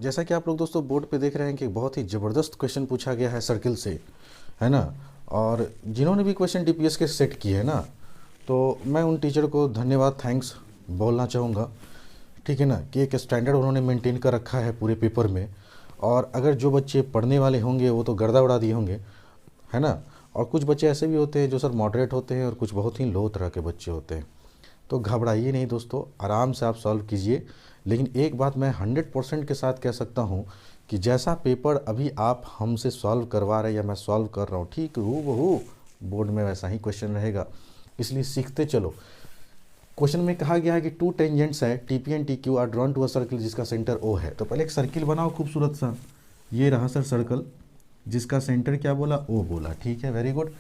जैसा कि आप लोग दोस्तों बोर्ड पे देख रहे हैं कि बहुत ही ज़बरदस्त क्वेश्चन पूछा गया है सर्किल से, है ना। और जिन्होंने भी क्वेश्चन डीपीएस के सेट किए हैं ना, तो मैं उन टीचर को धन्यवाद थैंक्स बोलना चाहूँगा, ठीक है ना, कि एक स्टैंडर्ड उन्होंने मेंटेन कर रखा है पूरे पेपर में। और अगर जो बच्चे पढ़ने वाले होंगे वो तो गर्दा उड़ा दिए होंगे, है ना। और कुछ बच्चे ऐसे भी होते हैं जो सर मॉडरेट होते हैं और कुछ बहुत ही लो तरह के बच्चे होते हैं। तो घबराइए नहीं दोस्तों, आराम से आप सॉल्व कीजिए। लेकिन एक बात मैं 100% के साथ कह सकता हूँ कि जैसा पेपर अभी आप हमसे सॉल्व करवा रहे हैं या मैं सॉल्व कर रहा हूँ, ठीक हूबहू बोर्ड में वैसा ही क्वेश्चन रहेगा। इसलिए सीखते चलो। क्वेश्चन में कहा गया है कि टू टेंजेंट्स है T P and T Q are drawn to a circle जिसका सेंटर ओ है। तो पहले एक सर्किल बनाओ खूबसूरत सा। ये रहा सर सर्कल जिसका सेंटर क्या बोला, ओ बोला, ठीक है, वेरी गुड।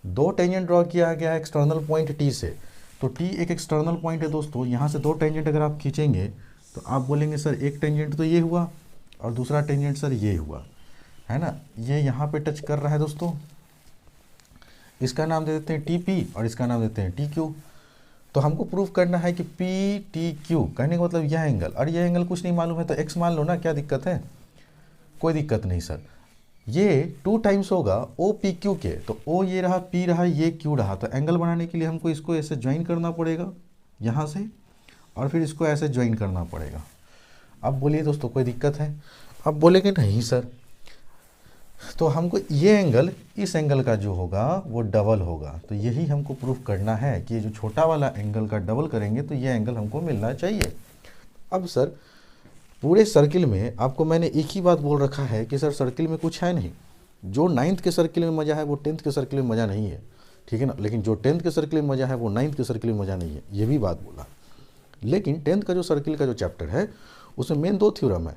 दो टेंजेंट ड्रॉ किया गया है एक्सटर्नल पॉइंट टी से। तो टी एक एक्सटर्नल पॉइंट है दोस्तों। यहाँ से दो टेंजेंट अगर आप खींचेंगे तो आप बोलेंगे सर एक टेंजेंट तो ये हुआ और दूसरा टेंजेंट सर ये हुआ, है ना। ये यहाँ पे टच कर रहा है दोस्तों, इसका नाम दे देते हैं टी पी और इसका नाम देते हैं टी क्यू। तो हमको प्रूफ करना है कि पी टी क्यू कहने का मतलब यह एंगल, और यह एंगल कुछ नहीं मालूम है तो एक्स मान लो ना, क्या दिक्कत है, कोई दिक्कत नहीं सर। ये 2 टाइम्स होगा ओ पी क्यू के, तो ओ ये रहा, पी रहा, ये क्यू रहा। तो एंगल बनाने के लिए हमको इसको ऐसे ज्वाइन करना पड़ेगा यहाँ से, और फिर इसको ऐसे ज्वाइन करना पड़ेगा। अब बोलिए दोस्तों कोई दिक्कत है? अब बोलेंगे नहीं सर। तो हमको ये एंगल इस एंगल का जो होगा वो डबल होगा। तो यही हमको प्रूफ करना है कि ये जो छोटा वाला एंगल का डबल करेंगे तो ये एंगल हमको मिलना चाहिए। अब सर पूरे सर्किल में आपको मैंने एक ही बात बोल रखा है कि सर सर्किल में कुछ है नहीं। जो 9th के सर्किल में मज़ा है वो 10th के सर्किल में मज़ा नहीं है, ठीक है ना। लेकिन जो 10th के सर्किल में मज़ा है वो 9th के सर्किल में मज़ा नहीं है, ये भी बात बोला। लेकिन 10th का जो सर्किल का जो चैप्टर है उसमें मेन 2 थ्योरम है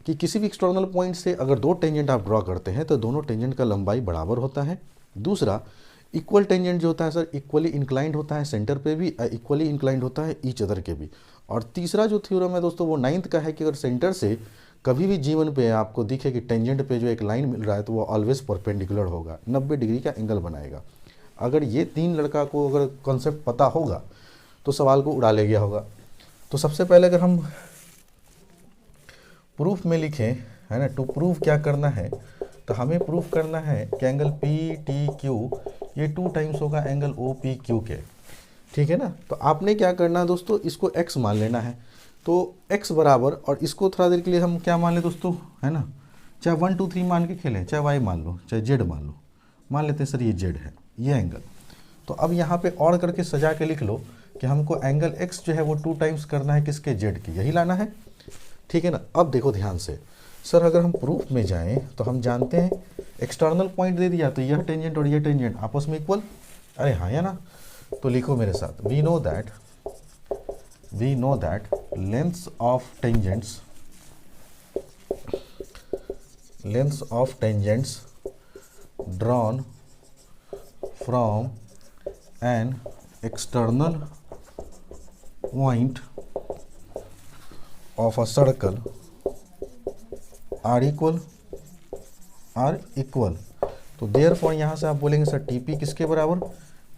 कि किसी भी एक्सटर्नल पॉइंट से अगर 2 टेंजेंट आप ड्रॉ करते हैं तो दोनों टेंजेंट का लंबाई बराबर होता है। दूसरा, इक्वल टेंजेंट जो होता है सर इक्वली इंक्लाइंड होता है सेंटर पे भी, इक्वली इंक्लाइंड होता है ईच अदर के भी। और तीसरा जो थ्योरम है दोस्तों वो 9th का है कि अगर सेंटर से कभी भी जीवन पे आपको दिखे कि टेंजेंट पे जो एक लाइन मिल रहा है तो वो ऑलवेज परपेंडिकुलर होगा, 90 डिग्री का एंगल बनाएगा। अगर ये 3 लड़का को अगर कॉन्सेप्ट पता होगा तो सवाल को उड़ा ले गया होगा। तो सबसे पहले अगर हम प्रूफ में लिखें, है ना, टू प्रूफ क्या करना है, तो हमें प्रूफ करना है कि एंगल पी टी क्यू ये 2 टाइम्स होगा एंगल ओ पी क्यू के, ठीक है ना। तो आपने क्या करना है दोस्तों, इसको x मान लेना है। तो x बराबर, और इसको थोड़ा देर के लिए हम क्या मान लें दोस्तों, है ना, चाहे 1 2 3 मान के खेलें, चाहे y मान लो, चाहे z मान लो। मान लेते हैं सर ये z है, ये एंगल। तो अब यहाँ पे और करके सजा के लिख लो कि हमको एंगल x जो है वो 2 टाइम्स करना है किसके, z की, यही लाना है, ठीक है ना। अब देखो ध्यान से सर, अगर हम प्रूफ में जाएं तो हम जानते हैं एक्सटर्नल पॉइंट दे दिया तो यह टेंजेंट और यह टेंजेंट आपस में इक्वल, अरे हाँ या ना। तो लिखो मेरे साथ, we know that lengths of tangents drawn from an external point of a circle are equal. तो देयरफॉर यहाँ से आप बोलेंगे सर टी पी किसके बराबर,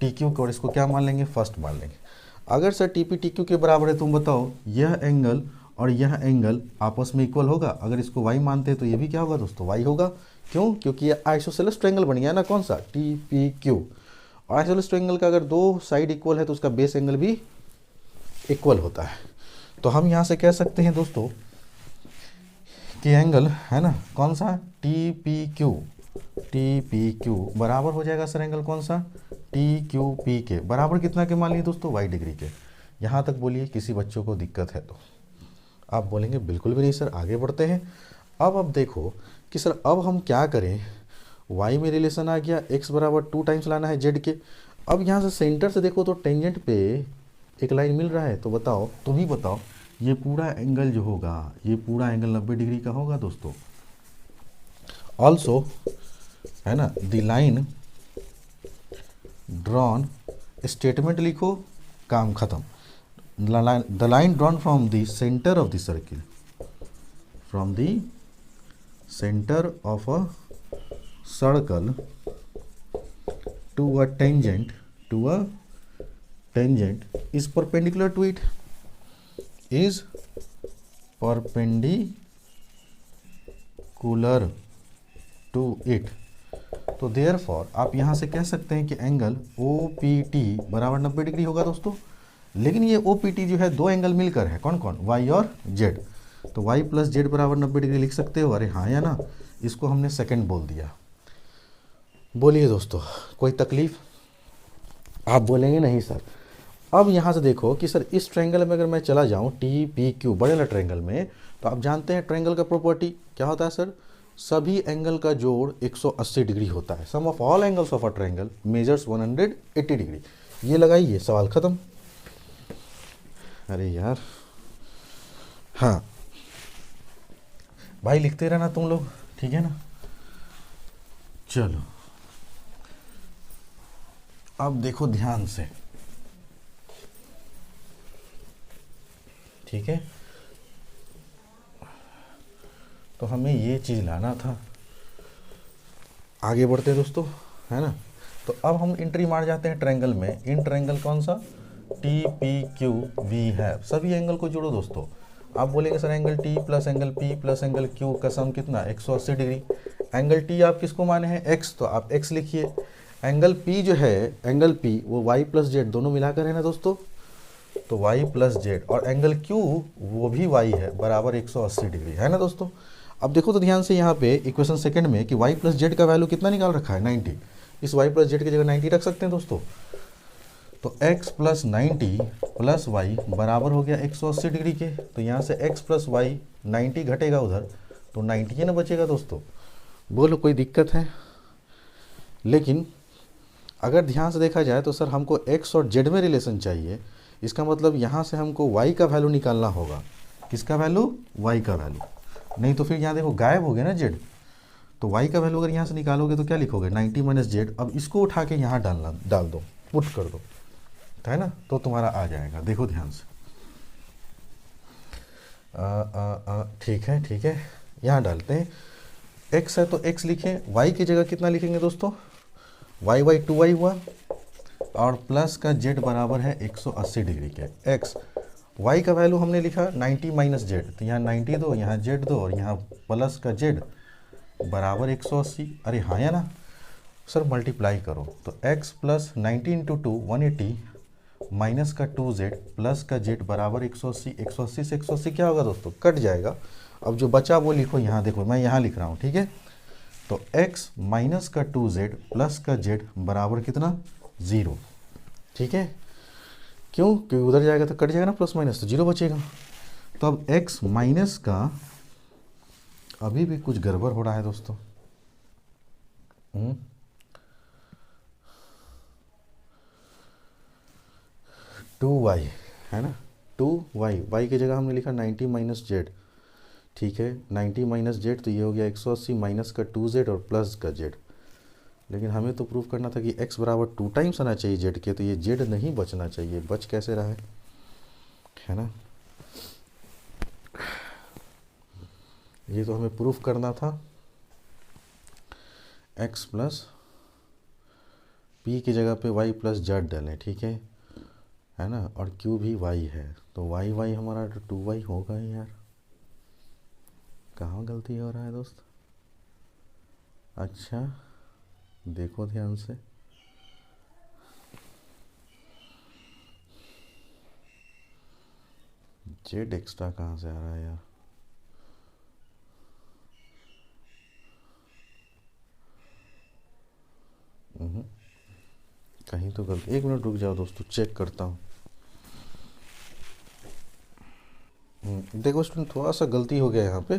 टी क्यू के, और इसको क्या मान लेंगे, फर्स्ट मान लेंगे। अगर sir T P T Q के बराबर है तो तुम बताओ यह एंगल और यह एंगल आपस में इक्वल होगा। अगर इसको वाई मानते हैं तो ये भी क्या होगा दोस्तों, वाई होगा। क्यों? क्योंकि ये आइसोसेलेस ट्रायंगल बन गया ना, कौन सा, टी पी क्यू। और आइसोसेलेस ट्रायंगल का अगर 2 साइड इक्वल है तो उसका बेस एंगल भी इक्वल होता है। तो हम यहाँ से कह सकते हैं दोस्तों कि एंगल, है ना, कौन सा, टी पी क्यू बराबर हो जाएगा सर एंगल कौन सा, टी क्यू पी के बराबर कितना के मान लिए दोस्तों, वाई डिग्री के। यहाँ तक बोलिए किसी बच्चों को दिक्कत है तो आप बोलेंगे बिल्कुल भी नहीं सर, आगे बढ़ते हैं। अब देखो कि सर अब हम क्या करें, वाई में रिलेशन आ गया, एक्स बराबर 2 टाइम्स लाना है जेड के। अब यहाँ से सेंटर से देखो तो टेंजेंट पे एक लाइन मिल रहा है, तो बताओ, तुम ही बताओ, ये पूरा एंगल जो होगा ये पूरा एंगल 90 डिग्री का होगा दोस्तों। ऑल्सो, है ना, द लाइन ड्रॉन, स्टेटमेंट लिखो, काम खत्म। The line drawn from the centre of the circle, from the centre of a circle to a tangent is perpendicular to it, is perpendicular perpendicular to it. तो therefore आप यहाँ से कह सकते हैं कि एंगल OPT बराबर 90 डिग्री होगा दोस्तों। लेकिन ये OPT जो है दो एंगल मिलकर है, कौन कौन, Y और Z। तो Y प्लस जेड बराबर 90 डिग्री लिख सकते हो। अरे हाँ या ना, इसको हमने सेकंड बोल दिया। बोलिए दोस्तों, कोई तकलीफ? आप बोलेंगे नहीं सर। अब यहाँ से देखो कि सर इस ट्रायंगल में अगर मैं चला जाऊँ TPQ बड़े वाला ट्रायंगल में, तो आप जानते हैं ट्रायंगल का प्रॉपर्टी क्या होता है सर, सभी एंगल का जोड़ 180 डिग्री होता है। Sum of all angles of a triangle measures 180 degree. ये लगाइए, सवाल खत्म। अरे यार, हाँ भाई लिखते रहना तुम लोग, ठीक है ना। चलो अब देखो ध्यान से, ठीक है। तो हमें ये चीज़ लाना था। आगे बढ़ते हैं दोस्तों, है ना। तो अब हम एंट्री मार जाते हैं ट्रायंगल में। इन ट्रायंगल कौन सा, TPQV है। सभी एंगल को जोड़ो दोस्तों। आप बोलेंगे sir angle T plus angle P plus angle Q का सम कितना, 180 डिग्री। एंगल T आप किसको माने हैं, X, तो आप X लिखिए। एंगल P जो है, एंगल P वो Y प्लस जेड दोनों मिलाकर है ना दोस्तों, तो Y प्लस जेड। और एंगल Q वो भी Y है, बराबर 180 डिग्री, है ना दोस्तों। अब देखो तो ध्यान से यहाँ पे इक्वेशन सेकंड में कि Y प्लस जेड का वैल्यू कितना निकाल रखा है, 90। इस Y प्लस जेड की जगह 90 रख सकते हैं दोस्तों। तो x प्लस 90 प्लस वाई बराबर हो गया 180 डिग्री के। तो यहाँ से x प्लस वाई 90 घटेगा उधर, तो 90 ही ना बचेगा दोस्तों। बोलो कोई दिक्कत है? लेकिन अगर ध्यान से देखा जाए तो सर हमको x और z में रिलेशन चाहिए। इसका मतलब यहाँ से हमको y का वैल्यू निकालना होगा। किसका वैल्यू, y का वैल्यू। नहीं तो फिर यहाँ देखो गायब हो गया ना z। तो y का वैल्यू अगर यहाँ से निकालोगे तो क्या लिखोगे, 90 माइनस जेड। अब इसको उठा के यहाँ डाल दो, पुट कर दो, है ना, तो तुम्हारा आ जाएगा। देखो ध्यान से, ठीक है ठीक है। यहाँ डालते हैं, x है तो x लिखें, y की जगह कितना लिखेंगे दोस्तों, y 2y हुआ, और प्लस का z बराबर है 180 डिग्री के। x y का वैल्यू हमने लिखा 90 माइनस जेड, तो यहाँ 90 दो, यहाँ z दो, और यहाँ प्लस का z बराबर 180। अरे हाँ या ना सर, मल्टीप्लाई करो तो x प्लस 90 इंटू 2 180 माइनस का 2z प्लस का z बराबर 180। 180 से 180 क्या होगा दोस्तों, कट जाएगा। अब जो बचा वो लिखो, यहाँ देखो मैं यहाँ लिख रहा हूँ, ठीक है। तो x माइनस का 2z प्लस का z बराबर कितना, 0, ठीक है। क्यों, क्योंकि उधर जाएगा तो कट जाएगा ना, प्लस माइनस, तो 0 बचेगा। तो अब x माइनस का, अभी भी कुछ गड़बड़ हो रहा है दोस्तों। 2y है ना, 2y की जगह हमने लिखा 90 माइनस जेड, ठीक है। 90 माइनस जेड, तो ये हो गया 180 माइनस का 2z और प्लस का z। लेकिन हमें तो प्रूव करना था कि x बराबर 2 टाइम्स आना चाहिए z के, तो ये z नहीं बचना चाहिए। बच कैसे रहा है ना। ये तो हमें प्रूफ करना था। x प्लस p की जगह पे y प्लस जेड डालें, ठीक है ना। और q भी y है, तो y हमारा 2y होगा ही यार। कहाँ गलती हो रहा है दोस्त? अच्छा देखो ध्यान से, जेड एक्स्ट्रा कहाँ से आ रहा है यार। कहीं तो गलती, 1 मिनट रुक जाओ दोस्तों, चेक करता हूँ। देखो स्टूडेंट, थोड़ा सा गलती हो गया यहाँ पे,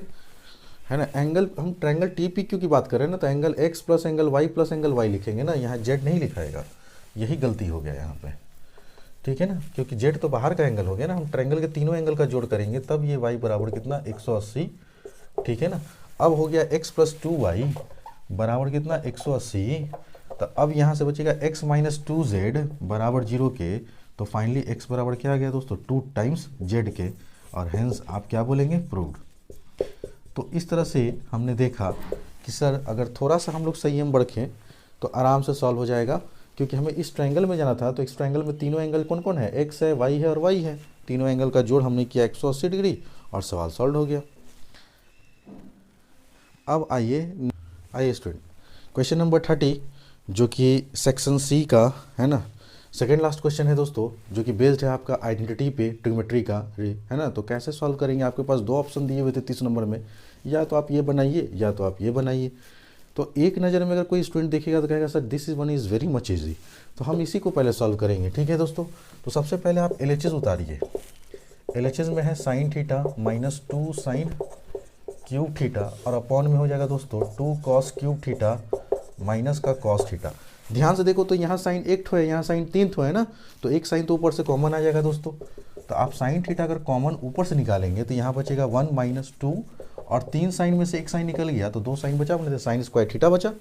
है ना। एंगल, हम ट्रायंगल TPQ की बात कर रहे हैं ना, तो angle x plus angle y plus angle y लिखेंगे ना, यहाँ z नहीं लिखाएगा। यही गलती हो गया यहाँ पे, ठीक है ना, क्योंकि z तो बाहर का एंगल हो गया ना। हम ट्रायंगल के तीनों एंगल का जोड़ करेंगे तब ये y बराबर कितना, 180, ठीक है ना। अब हो गया x प्लस 2y बराबर कितना, 180। तो अब यहाँ से बचेगा x माइनस 2z बराबर 0 के। तो फाइनली x बराबर क्या आ गया दोस्तों, 2 टाइम्स z के, और हेंस आप क्या बोलेंगे, प्रूव्ड। तो इस तरह से हमने देखा कि सर अगर थोड़ा सा हम लोग संयम बरतें तो आराम से सॉल्व हो जाएगा। क्योंकि हमें इस ट्रायंगल में जाना था, तो इस ट्रायंगल में तीनों एंगल कौन कौन है, x है, y है और y है। तीनों एंगल का जोड़ हमने किया 180 डिग्री, और सवाल सॉल्व हो गया। अब आइए स्टूडेंट, क्वेश्चन नंबर 30 जो कि सेक्शन सी का है ना, सेकेंड लास्ट क्वेश्चन है दोस्तों, जो कि बेस्ड है आपका आइडेंटिटी पे ट्रिग्नोमेट्री का, है ना। तो कैसे सॉल्व करेंगे, आपके पास दो ऑप्शन दिए हुए थे 30 नंबर में, या तो आप ये बनाइए या तो आप ये बनाइए। तो एक नज़र में अगर कोई स्टूडेंट देखेगा तो कहेगा sir this is one is very much easy, तो हम इसी को पहले सॉल्व करेंगे। ठीक है दोस्तों, तो सबसे पहले आप LHS उतारिए। LHS में है sine theta minus 2 sine cube theta और अपॉन में हो जाएगा दोस्तों 2 कॉस क्यूब थीटा माइनस का कॉस थीटा। ध्यान से देखो तो यहाँ साइन एक ठो है, यहाँ साइन 3 ठो है ना, तो एक साइन तो ऊपर से कॉमन आ जाएगा दोस्तों। तो आप साइन थीटा अगर कॉमन ऊपर से निकालेंगे तो यहाँ बचेगा 1 माइनस 2 और 3 साइन में से एक साइन निकल गया तो 2 साइन बचा, बोले साइन स्क्वायर थीटा बचा।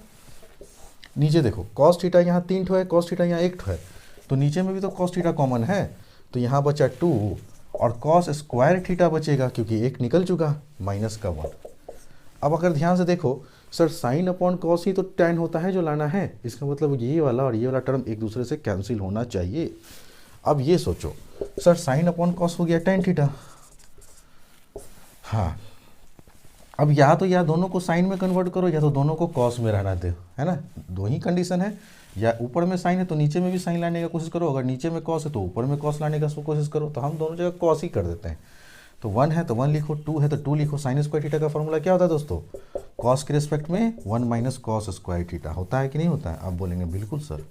नीचे देखो कॉस थीटा यहाँ 3 ठो है, कॉस थीटा यहाँ 1 ठो है, तो नीचे में भी तो कॉस थीटा कॉमन है, तो यहाँ बचा 2 और कॉस स्क्वायर थीटा बचेगा क्योंकि एक निकल चुका माइनस का 1। अब अगर ध्यान से देखो सर साइन अपॉन कॉस ही तो tan होता है जो लाना है, इसका मतलब ये वाला और ये वाला टर्म एक दूसरे से कैंसिल होना चाहिए। अब ये सोचो सर साइन अपॉन कॉस हो गया tan थीटा, हाँ अब या तो या दोनों को साइन में कन्वर्ट करो या तो दोनों को कॉस में रहना दो, है ना, दो ही कंडीशन है, या ऊपर में साइन है तो नीचे में भी साइन लाने का कोशिश करो, अगर नीचे में कॉस है तो ऊपर में कॉस लाने का कोशिश करो। तो हम दोनों जगह कॉस ही कर देते हैं। तो 1 है तो 1 लिखो, 2 है तो 2 लिखो। साइन स्क्वायर थीटा का फॉर्मूला क्या होता है दोस्तों, कॉस के रिस्पेक्ट में 1 माइनस कॉस स्क्वायर थीटा होता है कि नहीं होता है। आप बोलेंगे बिल्कुल सर।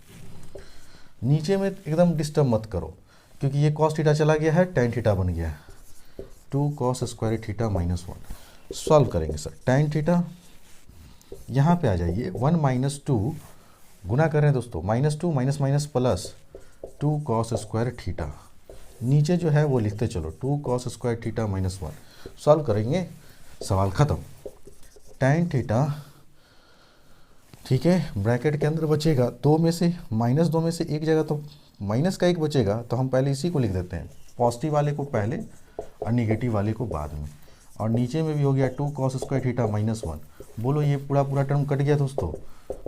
नीचे में एकदम डिस्टर्ब मत करो क्योंकि ये कॉस थीटा चला गया है, tan थीटा बन गया है, 2 cos square theta minus 1। Solve करेंगे सर, tan थीटा यहाँ पे आ जाइए, 1 माइनस 2 गुना कर रहे हैं दोस्तों, minus 2 minus minus plus 2 cos square theta, नीचे जो है वो लिखते चलो 2 cos square theta minus 1। Solve करेंगे, सवाल खत्म। tan थीटा ठीक है, ब्रैकेट के अंदर बचेगा 2 में से माइनस 2 में से एक जगह तो माइनस का 1 बचेगा, तो हम पहले इसी को लिख देते हैं, पॉजिटिव वाले को पहले और निगेटिव वाले को बाद में। और नीचे में भी हो गया 2 कॉस स्क्वायर थीटा माइनस 1। बोलो ये पूरा टर्म कट गया दोस्तों,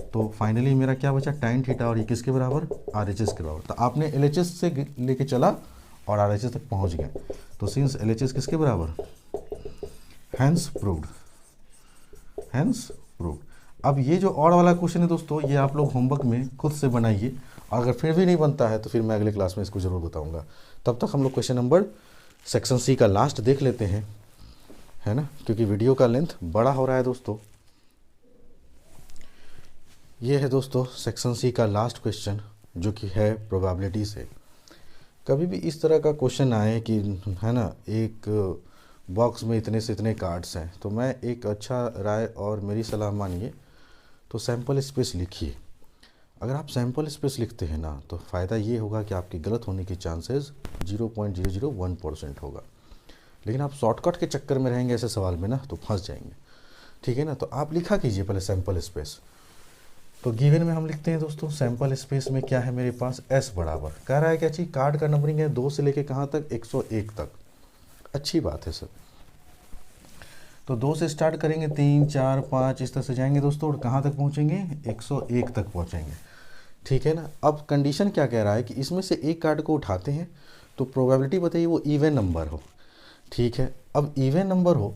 तो फाइनली मेरा क्या बचा, tan थीटा, और ये किसके बराबर, RHS के बराबर। तो आपने LHS से लेके चला और RHS तक पहुंच गए, तो सिंस LHS किसके बराबर, हैंस प्रूव्ड, हैंस प्रूव्ड। अब ये जो और वाला क्वेश्चन है दोस्तों, ये आप लोग होमवर्क में खुद से बनाइए, और अगर फिर भी नहीं बनता है तो फिर मैं अगले क्लास में इसको ज़रूर बताऊंगा। तब तक हम लोग क्वेश्चन नंबर सेक्शन सी का लास्ट देख लेते हैं, है ना, क्योंकि वीडियो का लेंथ बड़ा हो रहा है दोस्तों। ये है दोस्तों सेक्शन सी का लास्ट क्वेश्चन जो कि है प्रोबेबिलिटी से। कभी भी इस तरह का क्वेश्चन आए कि है ना, एक बॉक्स में इतने से इतने कार्ड्स हैं, तो मैं एक अच्छा राय और मेरी सलाह मानिए तो सैम्पल स्पेस लिखिए। अगर आप सैम्पल स्पेस लिखते हैं ना तो फ़ायदा ये होगा कि आपके गलत होने की चांसेस 0.001% होगा। लेकिन आप शॉर्टकट के चक्कर में रहेंगे ऐसे सवाल में ना तो फंस जाएंगे। ठीक है ना, तो आप लिखा कीजिए पहले सैम्पल स्पेस। तो गिवन में हम लिखते हैं दोस्तों, सैम्पल स्पेस में क्या है मेरे पास, S बराबर, कह रहा है क्या चीज़, कार्ड का नंबरिंग है 2 से लेके कहाँ तक, 101 तक। अच्छी बात है सर। तो 2 से स्टार्ट करेंगे, 3 4 5 इस तरह से जाएंगे दोस्तों, और कहाँ तक पहुँचेंगे, 101 तक पहुँचेंगे। ठीक है ना। अब कंडीशन क्या कह रहा है कि इसमें से एक कार्ड को उठाते हैं तो प्रोबेबिलिटी बताइए वो इवन नंबर हो। ठीक है, अब इवन नंबर हो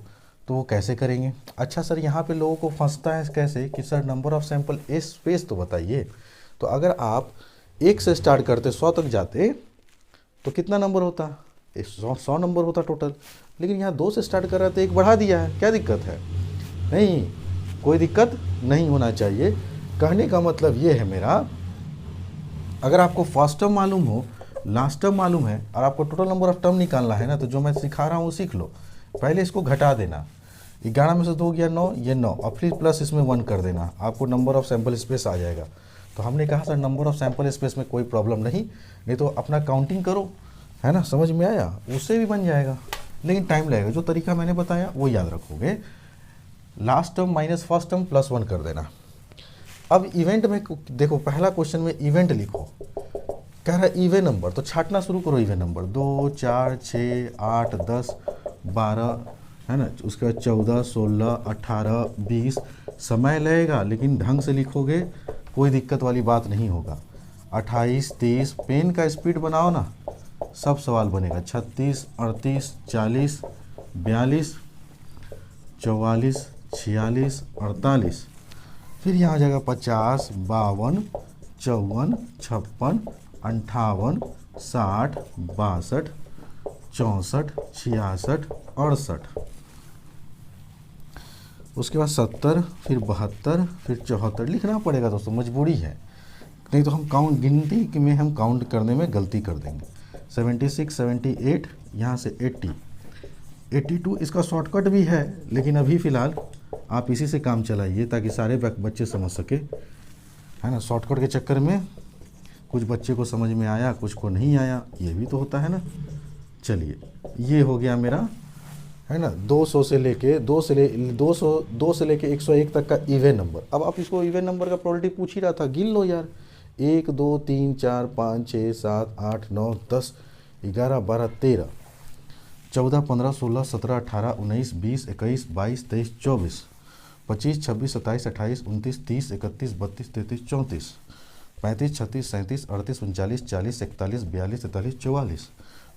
तो वो कैसे करेंगे। अच्छा सर, यहाँ पे लोगों को फंसता है कैसे कि sir number of sample space तो बताइए। तो अगर आप 1 से स्टार्ट करते 100 तक जाते तो कितना नंबर होता, 100 नंबर होता टोटल। लेकिन यहाँ 2 से स्टार्ट कर रहे थे, 1 बढ़ा दिया है, क्या दिक्कत है, नहीं कोई दिक्कत नहीं होना चाहिए। कहने का मतलब ये है मेरा, अगर आपको फर्स्ट टर्म मालूम हो, लास्ट टर्म मालूम है, और आपको टोटल नंबर ऑफ टर्म निकालना है ना, तो जो मैं सिखा रहा हूँ वो सीख लो। पहले इसको घटा देना, 11 में से 2 गया 9, ये 9, और फिर प्लस इसमें 1 कर देना, आपको नंबर ऑफ सैंपल स्पेस आ जाएगा। तो हमने कहा sir number of sample space में कोई प्रॉब्लम नहीं तो अपना काउंटिंग करो, है ना, समझ में आया, उससे भी बन जाएगा, लेकिन टाइम लगेगा। जो तरीका मैंने बताया वो याद रखोगे, last term minus first term plus 1 कर देना। अब इवेंट में देखो, पहला क्वेश्चन में इवेंट लिखो, कह रहा है इवन नंबर, तो छाटना शुरू करो इवन नंबर, 2 4 6 8 10 12, है ना, उसके बाद 14 16 18 20। समय लगेगा लेकिन ढंग से लिखोगे कोई दिक्कत वाली बात नहीं होगा। 28 30, पेन का स्पीड बनाओ ना, सब सवाल बनेगा। 36 38 40 42 44 46, 48, फिर यहाँ आ जाएगा 50, 52, 54, 56, 58, 60, 62, 64, 66, 68, उसके बाद 70, फिर 72, फिर 74 लिखना पड़ेगा दोस्तों, मजबूरी है, नहीं तो हम गिनती में हम काउंट करने में गलती कर देंगे। 76, 78, यहाँ से 80, 82 इसका शॉर्टकट भी है, लेकिन अभी फ़िलहाल आप इसी से काम चलाइए ताकि सारे बच्चे समझ सके, है ना। शॉर्टकट के चक्कर में कुछ बच्चे को समझ में आया, कुछ को नहीं आया, ये भी तो होता है ना। चलिए, ये हो गया मेरा, है ना, 200 से लेके 101 तक का इवन नंबर। अब आप इसको इवन नंबर का प्रोबेबिलिटी पूछ ही रहा था, गिन लो यार। 1 2 3 4 5 6 7 8 9 10 11 12 13 14 15 16 17 18 19 20 21 22 23 24 25 26 27 28 29 30 31 32 33 34 35 36 37 38 39 40 41 42 43 44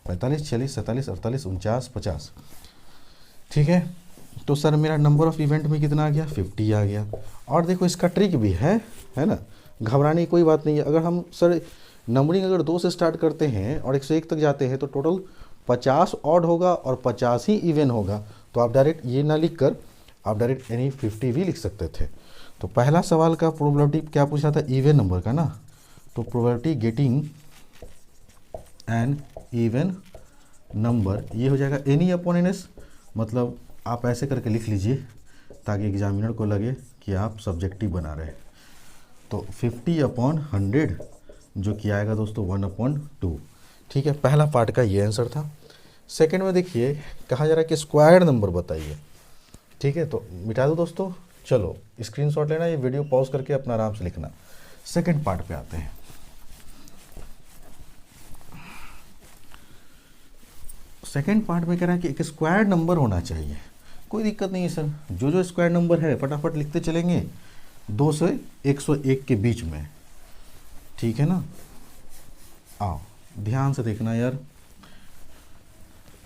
45 46 47 48 49 50। ठीक है, तो सर मेरा नंबर ऑफ़ इवेंट में कितना आ गया, 50 आ गया। और देखो इसका ट्रिक भी है ना, घबराने की कोई बात नहीं है। अगर हम सर नंबरिंग अगर 2 से स्टार्ट करते हैं और 101 तक जाते हैं तो टोटल 50 ऑड होगा और 50 ही इवन होगा। तो आप डायरेक्ट ये ना लिख कर आप डायरेक्ट एनी 50 भी लिख सकते थे। तो पहला सवाल का प्रोबेबिलिटी क्या पूछा था, इवन नंबर का ना, तो probability getting an even number ये हो जाएगा एनी अपॉन एन एस। मतलब आप ऐसे करके लिख लीजिए ताकि एग्जामिनर को लगे कि आप सब्जेक्टिव बना रहे हैं। तो 50/100 जो कि आएगा दोस्तों 1/2। ठीक है, पहला पार्ट का ये आंसर था। सेकंड में देखिए कहा जा रहा है कि स्क्वायर नंबर बताइए। ठीक है, तो मिटा दो दोस्तों, चलो स्क्रीनशॉट लेना, ये वीडियो पॉज करके अपना आराम से लिखना। सेकंड पार्ट पे आते हैं। सेकेंड पार्ट में कह रहा है कि एक स्क्वायर नंबर होना चाहिए। कोई दिक्कत नहीं है सर, जो स्क्वायर नंबर है फटाफट लिखते चलेंगे 2 से 101 के बीच में। ठीक है ना, आओ ध्यान से देखना यार।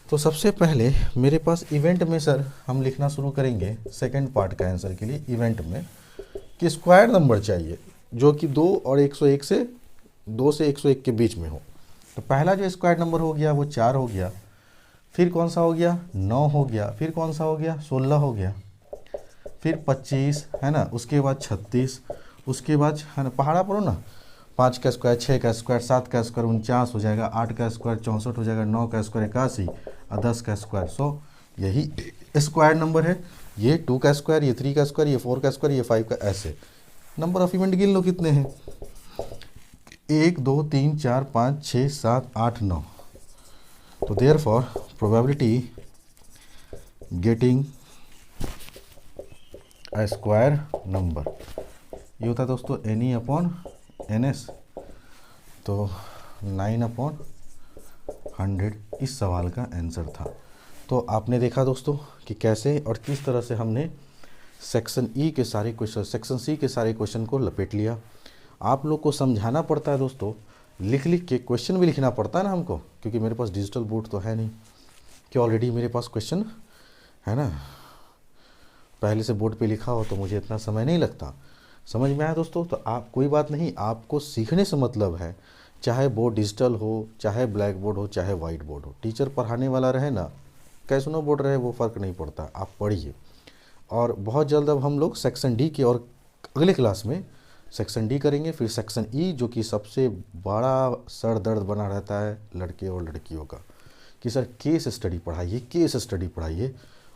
तो सबसे पहले मेरे पास इवेंट में सर हम लिखना शुरू करेंगे सेकेंड पार्ट का आंसर के लिए। इवेंट में कि स्क्वायर नंबर चाहिए जो कि 2 और 101 से 2 से 101 के बीच में हो। तो पहला जो स्क्वायर नंबर हो गया वो 4 हो गया, फिर कौन सा हो गया 9 हो गया, फिर कौन सा हो गया 16 हो गया, फिर 25 है ना, उसके बाद 36, उसके बाद है ना पहाड़ा पढ़ो ना, 5 का स्क्वायर 6 का स्क्वायर 7 का स्क्वायर 49 हो जाएगा, 8 का स्क्वायर 64 हो जाएगा, 9 का स्क्वायर 81 और 10 का स्क्वायर 100। यही स्क्वायर नंबर है। ये 2 का स्क्वायर, ये 3 का स्क्वायर, ये 4 का स्क्वायर, ये 5 का, ऐसे नंबर ऑफ इवेंट गिन लो कितने हैं, 1 2 3 4 5 6 7 8 9। तो therefore probability getting a square number ये होता है दोस्तों एनी अपॉन एन एस। तो 9/100 इस सवाल का आंसर था। तो आपने देखा दोस्तों कि कैसे और किस तरह से हमने सेक्शन ई के सारे क्वेश्चन, सेक्शन सी के सारे क्वेश्चन को लपेट लिया। आप लोग को समझाना पड़ता है दोस्तों, लिख लिख के क्वेश्चन भी लिखना पड़ता है ना हमको, क्योंकि मेरे पास डिजिटल बोर्ड तो है नहीं कि ऑलरेडी मेरे पास क्वेश्चन है ना पहले से बोर्ड पे लिखा हो, तो मुझे इतना समय नहीं लगता। समझ में आया दोस्तों? तो आप कोई बात नहीं, आपको सीखने से मतलब है, चाहे बोर्ड डिजिटल हो, चाहे ब्लैक बोर्ड हो, चाहे वाइट बोर्ड हो, टीचर पढ़ाने वाला रहे ना, कैसनो बोर्ड रहे, वो फ़र्क नहीं पड़ता, आप पढ़िए। और बहुत जल्द अब हम लोग सेक्शन डी के और अगले क्लास में सेक्शन डी करेंगे, फिर सेक्शन ई जो कि सबसे बड़ा सर दर्द बना रहता है लड़के और लड़कियों का, कि सर केस स्टडी पढ़ाइए, केस स्टडी पढ़ाइए।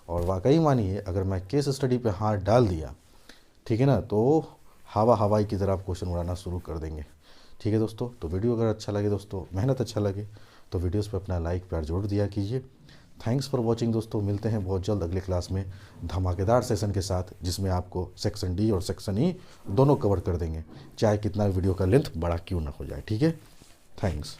और वाकई मानिए अगर मैं केस स्टडी पे हाथ डाल दिया, ठीक है ना, तो हवाई की तरह आप क्वेश्चन उड़ाना शुरू कर देंगे। ठीक है दोस्तों, तो वीडियो अगर अच्छा लगे दोस्तों, मेहनत अच्छा लगे तो वीडियोस पे अपना लाइक प्यार जरूर दिया कीजिए। थैंक्स फॉर वॉचिंग दोस्तों, मिलते हैं बहुत जल्द अगले क्लास में धमाकेदार सेशन के साथ, जिसमें आपको सेक्शन डी और सेक्शन ई दोनों कवर कर देंगे, चाहे कितना वीडियो का लेंथ बड़ा क्यों ना हो जाए। ठीक है, थैंक्स।